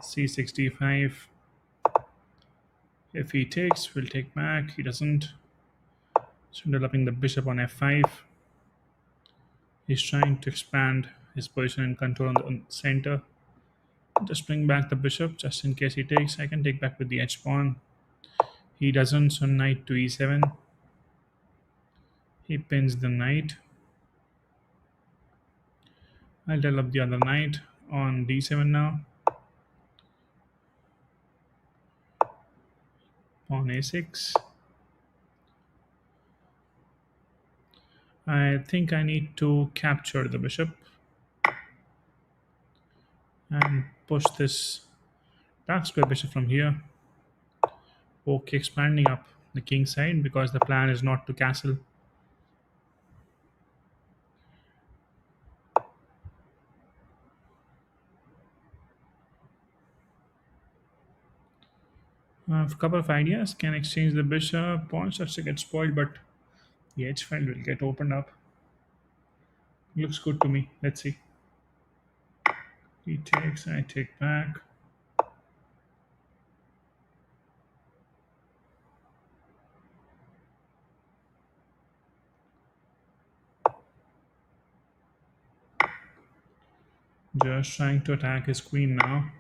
c65. If he takes, we'll take back. He doesn't. So developing the bishop on f5. He's trying to expand his position and control on the center. Just bring back the bishop just in case he takes. I can take back with the h pawn. He doesn't, so knight to e7. He pins the knight. I'll develop the other knight on d7 now. Pawn a6. I think I need to capture the bishop and push this dark square bishop from here. Okay, expanding up the king side because the plan is not to castle. I have a couple of ideas. Can exchange the bishop. Pawn starts to get spoiled, but the h file will get opened up. Looks good to me. Let's see. He takes, I take back. Just trying to attack his queen now.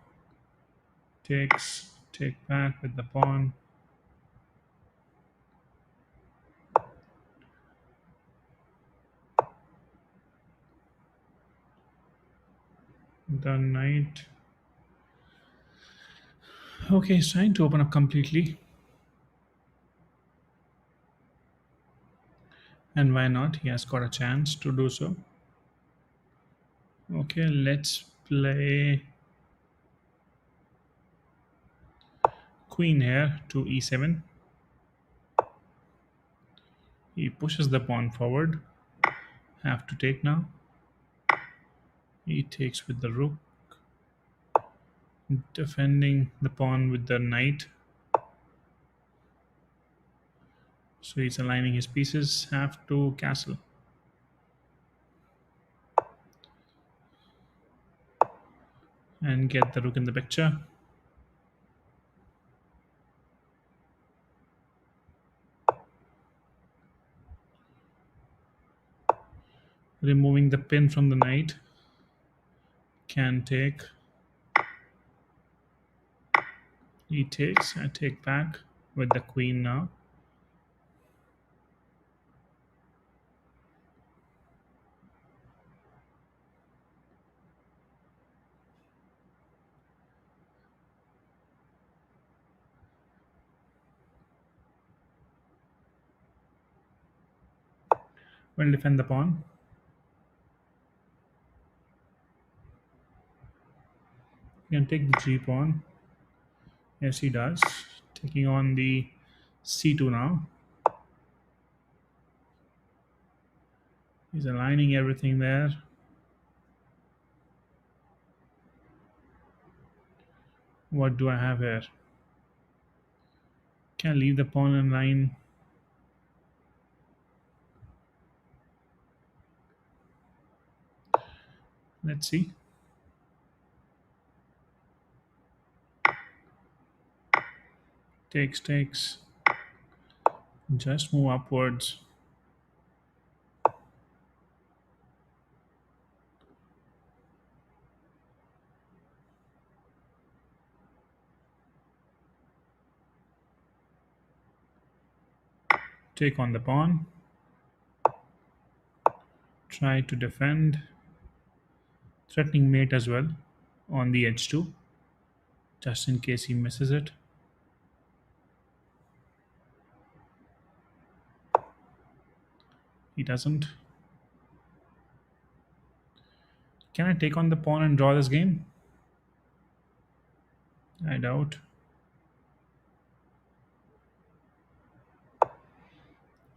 Takes, take back with the pawn. The knight. Okay, he's trying to open up completely. And why not? He has got a chance to do so. Okay, let's play queen here to e7. He pushes the pawn forward. Have to take now. He takes with the rook, defending the pawn with the knight. So he's aligning his pieces. Have to castle. And get the rook in the picture. Removing the pin from the knight. Can take. He takes. I take back with the queen now. We'll defend the pawn. You can take the g pawn. Yes, he does. Taking on the c2 now. He's aligning everything there. What do I have here? Can leave the pawn in line. Let's see. Takes, takes. Just move upwards. Take on the pawn. Try to defend. Threatening mate as well on the h2, just in case he misses it. He doesn't. Can I take on the pawn and draw this game? I doubt.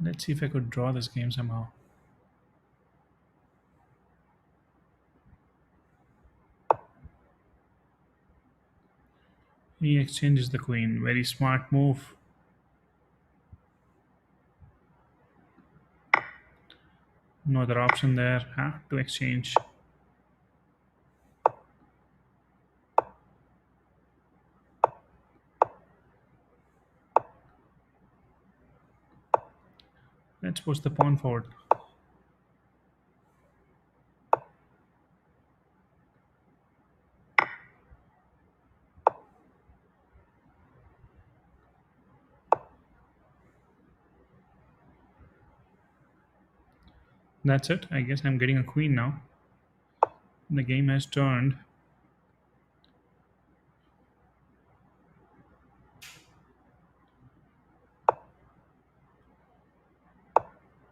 Let's see if I could draw this game somehow. He exchanges the queen. Very smart move. No other option there. Have to exchange. Let's push the pawn forward. That's it. I guess I'm getting a queen now. The game has turned.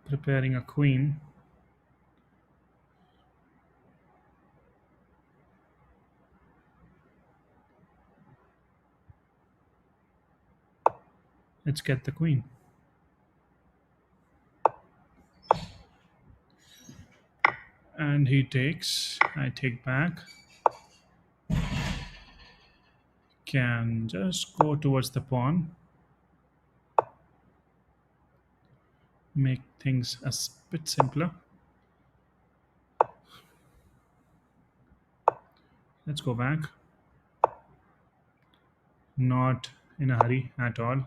Preparing a queen. Let's get the queen. And he takes. I take back. Can just go towards the pawn. Make things a bit simpler. Let's go back. Not in a hurry at all.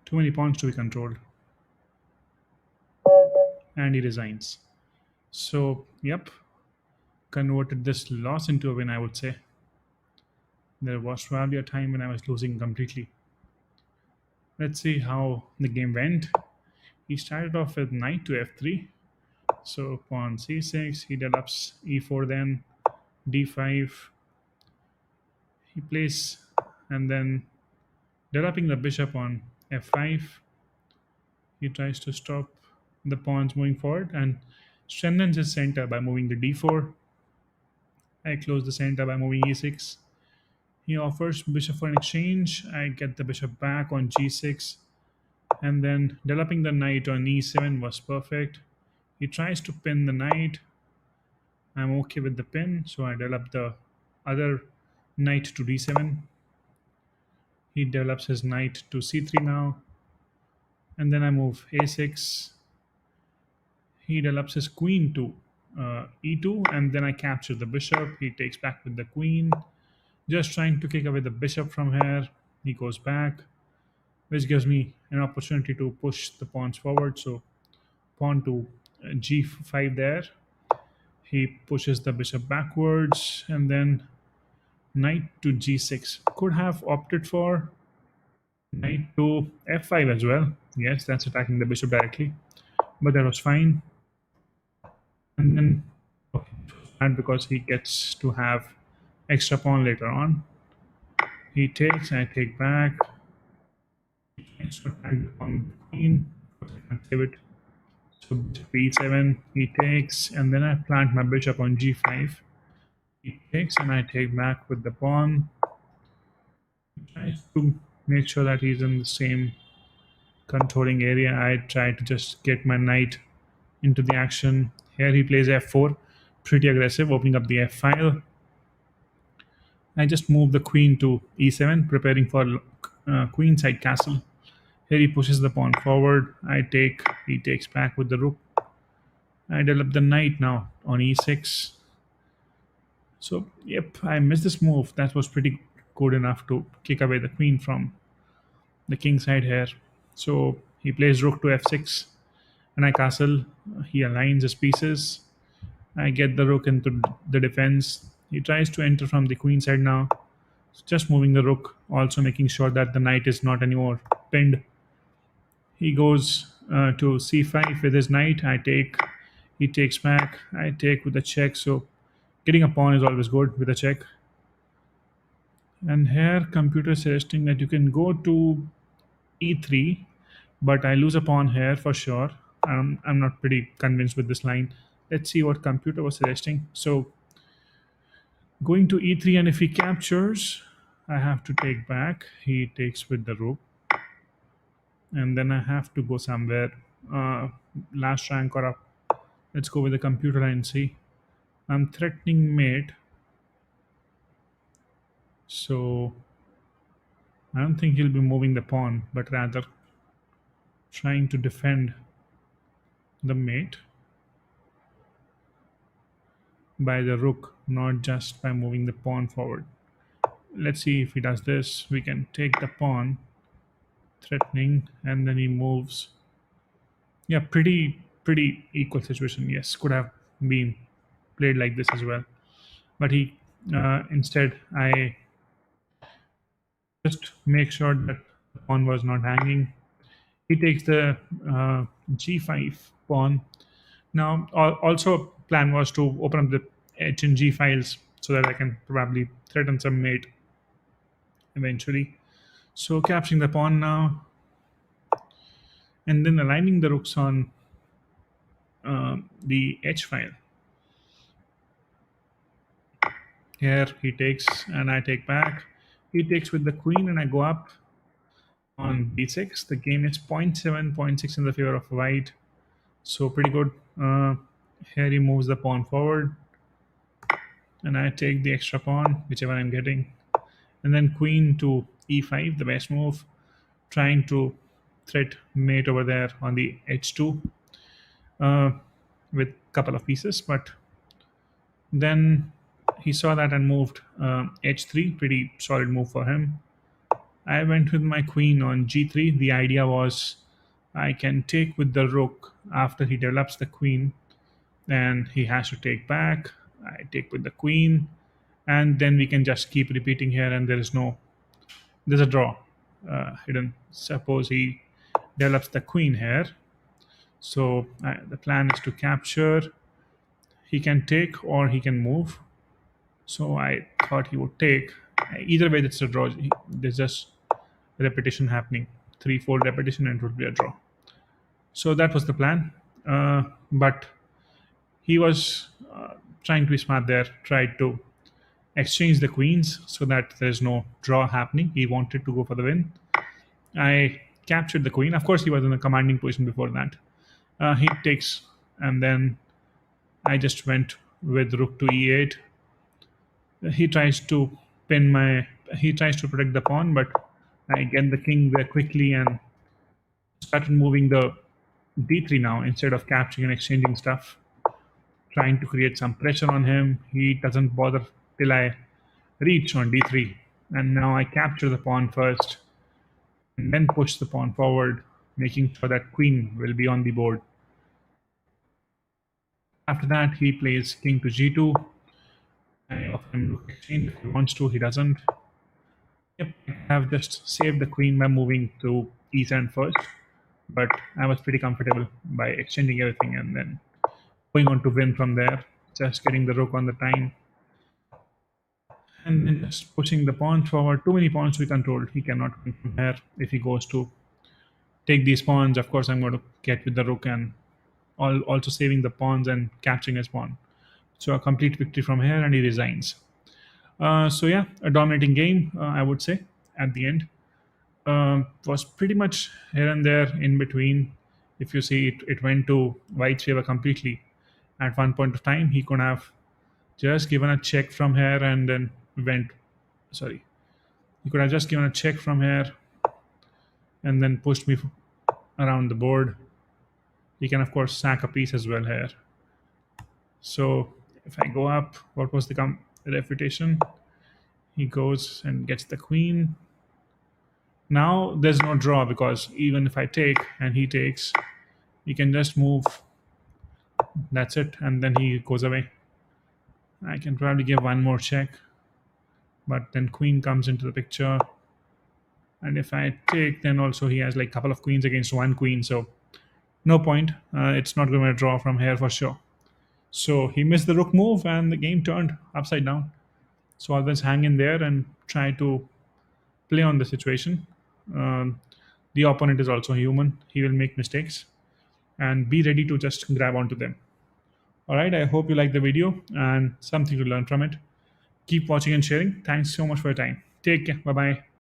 Too many pawns to be controlled. And he resigns. So, yep, converted this loss into a win, I would say. There was probably a time when I was losing completely. Let's see how the game went. He started off with knight to f3. So pawn c6, he develops e4, then d5. He plays, and then developing the bishop on f5. He tries to stop the pawns moving forward and strengthens his center by moving the d4. I close the center by moving e6. He offers bishop for an exchange. I get the bishop back on g6, and then developing the knight on e7 was perfect. He tries to pin the knight. I'm okay with the pin, so I develop the other knight to d7. He develops his knight to c3 now, and then I move a6. He develops his queen to e2, and then I capture the bishop. He takes back with the queen, just trying to kick away the bishop from here. He goes back, which gives me an opportunity to push the pawns forward. So pawn to g5 there. He pushes the bishop backwards, and then knight to g6. Could have opted for knight to f5 as well. Yes, that's attacking the bishop directly, but that was fine. And then, okay, and because he gets to have extra pawn later on, he takes, I take back. Extra attack on the queen. I can save it. So bishop e7, he takes, and then I plant my bishop on g5. He takes, and I take back with the pawn. He tries to make sure that he's in the same controlling area. I try to just get my knight into the action. Here he plays f4, pretty aggressive, opening up the f file. I just move the queen to e7, preparing for queenside castle. Here he pushes the pawn forward. I take, he takes back with the rook. I develop the knight now on e6. So, yep, I missed this move. That was pretty good enough to kick away the queen from the king side here. So he plays rook to f6, and I castle. He aligns his pieces. I get the rook into the defense. He tries to enter from the queen side now. Just moving the rook, also making sure that the knight is not anymore pinned. He goes to c5 with his knight. I take. He takes back. I take with a check. So getting a pawn is always good with a check. And here, computer is suggesting that you can go to e3, but I lose a pawn here for sure. I'm not pretty convinced with this line. Let's see what computer was suggesting. So going to e3, and if he captures, I have to take back. He takes with the rook, and then I have to go somewhere. Last rank or up. Let's go with the computer and see. I'm threatening mate. So I don't think he'll be moving the pawn, but rather trying to defend the mate by the rook, not just by moving the pawn forward. let's see if he does this. We can take the pawn, threatening, and then he moves. Yeah, pretty equal situation. Yes, could have been played like this as well, but he instead I just make sure that the pawn was not hanging. He takes the g5 pawn. Now, also plan was to open up the h and g files so that I can probably threaten some mate eventually. So capturing the pawn now, and then aligning the rooks on the h file. Here he takes and I take back. He takes with the queen and I go up on b6. The game is point 0.7, point 0.6 in the favor of white. So pretty good. Here he moves the pawn forward and I take the extra pawn, whichever I'm getting. And then queen to e5, the best move, trying to threat mate over there on the h2 uh, with a couple of pieces. But then he saw that and moved h3, pretty solid move for him. I went with my queen on g3. The idea was I can take with the rook after he develops the queen, and he has to take back. I take with the queen, and then we can just keep repeating here, and there's a draw hidden. Suppose he develops the queen here. So the plan is to capture. He can take or he can move. So I thought he would take. Either way, it's a draw. There's just repetition happening. Threefold repetition and it would be a draw. So that was the plan. But he was trying to be smart there, tried to exchange the queens so that there's no draw happening. He wanted to go for the win. I captured the queen. Of course, he was in a commanding position before that. He takes, and then I just went with rook to e8. He tries to pin my. He tries to protect the pawn, but I get the king there quickly and started moving the d3 now instead of capturing and exchanging stuff, trying to create some pressure on him. He doesn't bother till I reach on d3, and now I capture the pawn first and then push the pawn forward, making sure that queen will be on the board. After that, he plays king to g2. I offer him rook exchange if he wants to. He doesn't. Yep, I have just saved the queen by moving to e7 first, but I was pretty comfortable by exchanging everything and then going on to win from there, just getting the rook on the time and then just pushing the pawns forward. Too many pawns to be controlled. He cannot win from here. If he goes to take these pawns, of course I'm going to get with the rook and also saving the pawns and capturing his pawn. So a complete victory from here, and he resigns. So yeah, a dominating game, I would say, at the end. Was pretty much here and there in between. If you see, it went to white's favor completely. At one point of time, he could have just given a check from here and then went. Sorry, he could have just given a check from here and then pushed me around the board. He can, of course, sack a piece as well here. So if I go up, what was the refutation? He goes and gets the queen. Now there's no draw because even if I take and he takes, he can just move. That's it, and then he goes away. I can probably give one more check, but then queen comes into the picture. And if I take, then also he has like a couple of queens against one queen, so no point. It's not going to draw from here for sure. So he missed the rook move and the game turned upside down. So always hang in there and try to play on the situation. The opponent is also human. He will make mistakes and be ready to just grab onto them. All right, I hope you like the video and something to learn from it. Keep watching and sharing. Thanks so much for your time. Take care. Bye bye.